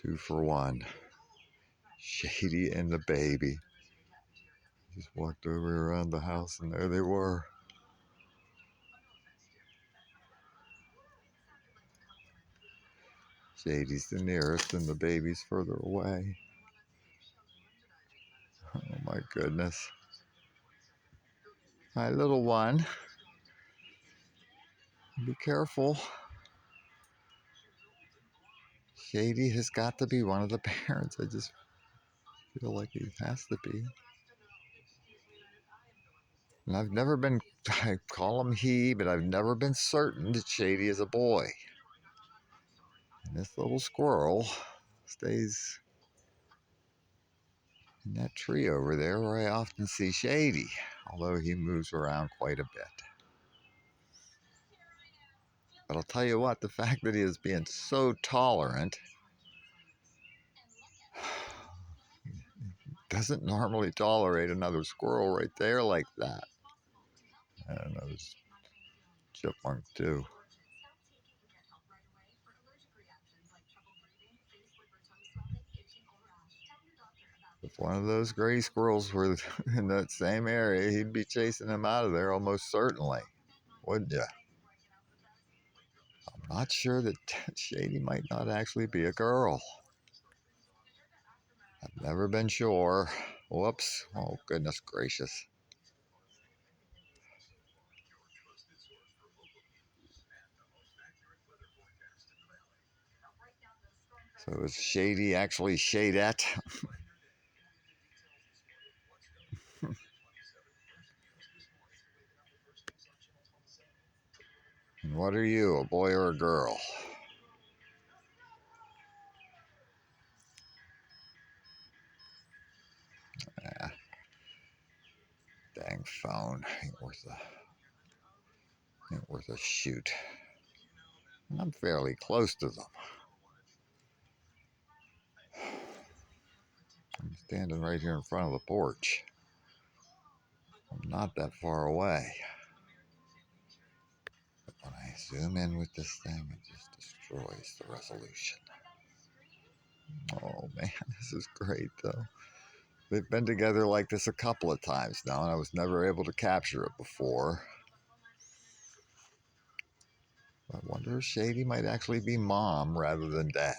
Two for one. Shady and the baby. Just walked over around the house and there they were. Shady's the nearest and the baby's further away. Oh my goodness. Hi, little one. Be careful. Shady has got to be one of the parents. I just feel like he has to be. And I've never been, I call him he, but I've never been certain that Shady is a boy. And this little squirrel stays in that tree over there where I often see Shady, although he moves around quite a bit. But I'll tell you what, the fact that he is being so tolerant doesn't normally tolerate another squirrel right there like that. And another chipmunk too. If one of those gray squirrels were in that same area, he'd be chasing him out of there almost certainly, wouldn't you? I'm not sure that Shady might not actually be a girl. I've never been sure. Whoops. Oh, goodness gracious. So is Shady actually Shadette? And what are you, a boy or a girl? Ah, dang phone. Ain't worth a shoot. And I'm fairly close to them. I'm standing right here in front of the porch. I'm not that far away. But when I zoom in with this thing, it just destroys the resolution. Oh man, this is great though. They've been together like this a couple of times now, and I was never able to capture it before. I wonder if Shady might actually be mom rather than dad.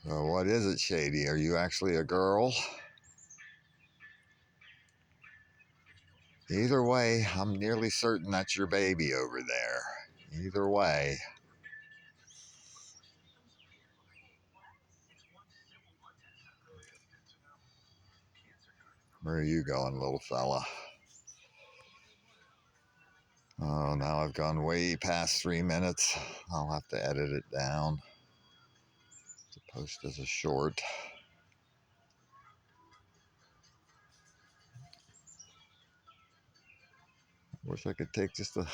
So what is it, Shady? Are you actually a girl? Either way, I'm nearly certain that's your baby over there. Either way. Where are you going, little fella? Oh, now I've gone way past 3 minutes. I'll have to edit it down to post as a short. Wish I could take just a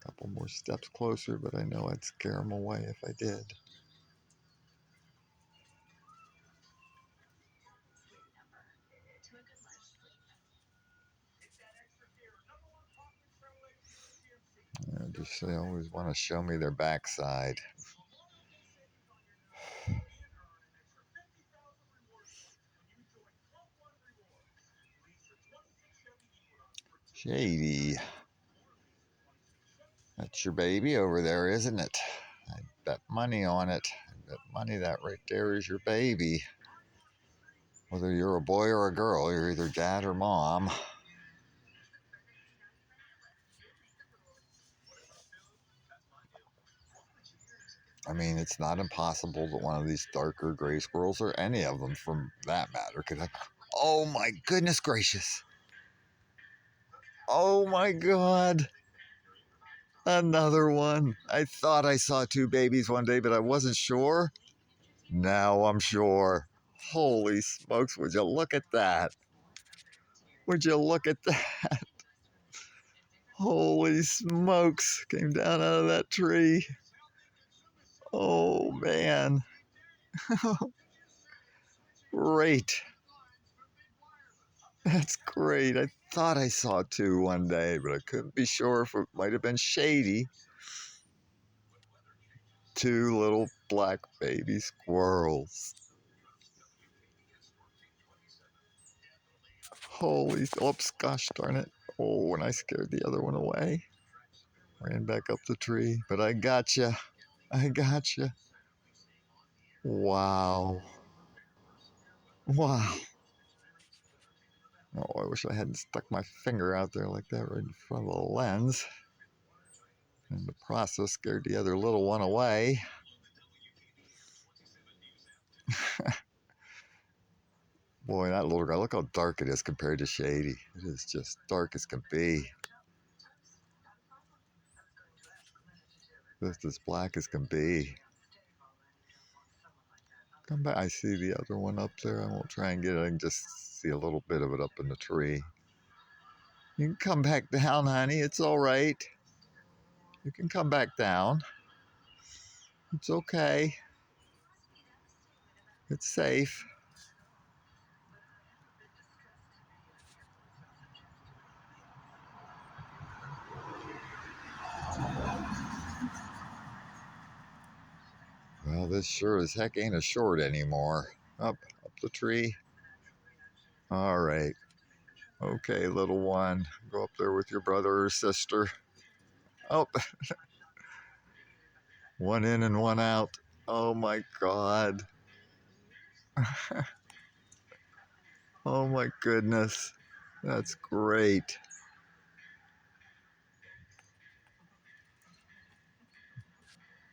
couple more steps closer, but I know I'd scare him away if I did. They always want to show me their backside. Shady. That's your baby over there, isn't it? I bet money on it. I bet money that right there is your baby. Whether you're a boy or a girl, you're either dad or mom. I mean, it's not impossible that one of these darker gray squirrels, or any of them from that matter, could have. Oh my goodness gracious. Oh my God. Another one. I thought I saw two babies one day, but I wasn't sure. Now I'm sure. Holy smokes, would you look at that? Would you look at that? Holy smokes, came down out of that tree. Oh man. Great. That's great. I thought I saw two one day, but I couldn't be sure if it might have been Shady. Two little black baby squirrels. Holy, oops, gosh darn it. Oh, and I scared the other one away. Ran back up the tree, but I got you. I got you. Wow. Wow. Oh, I wish I hadn't stuck my finger out there like that right in front of the lens. In the process, scared the other little one away. Boy, that little guy, look how dark it is compared to Shady. It is just dark as can be. Just as black as can be. Come back. I see the other one up there. I won't try and get it. I can just see a little bit of it up in the tree. You can come back down, honey. It's all right. You can come back down. It's okay. It's safe. Well, this sure as heck ain't a short anymore. Up the tree. All right. Okay, little one. Go up there with your brother or sister. Oh, one in and one out. Oh my God. Oh my goodness. That's great.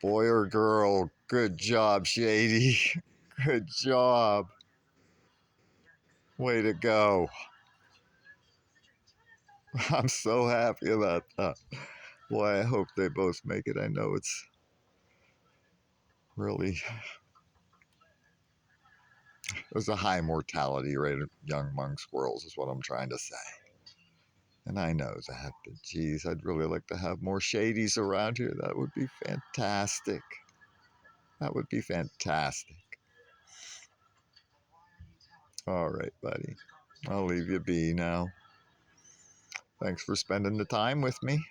Boy or girl, good job, Shady. Good job. Way to go. I'm so happy about that. Boy, I hope they both make it. I know it's really, there's a high mortality rate of young among squirrels, is what I'm trying to say. And I know that, but geez, I'd really like to have more Shadies around here. That would be fantastic. That would be fantastic. All right, buddy. I'll leave you be now. Thanks for spending the time with me.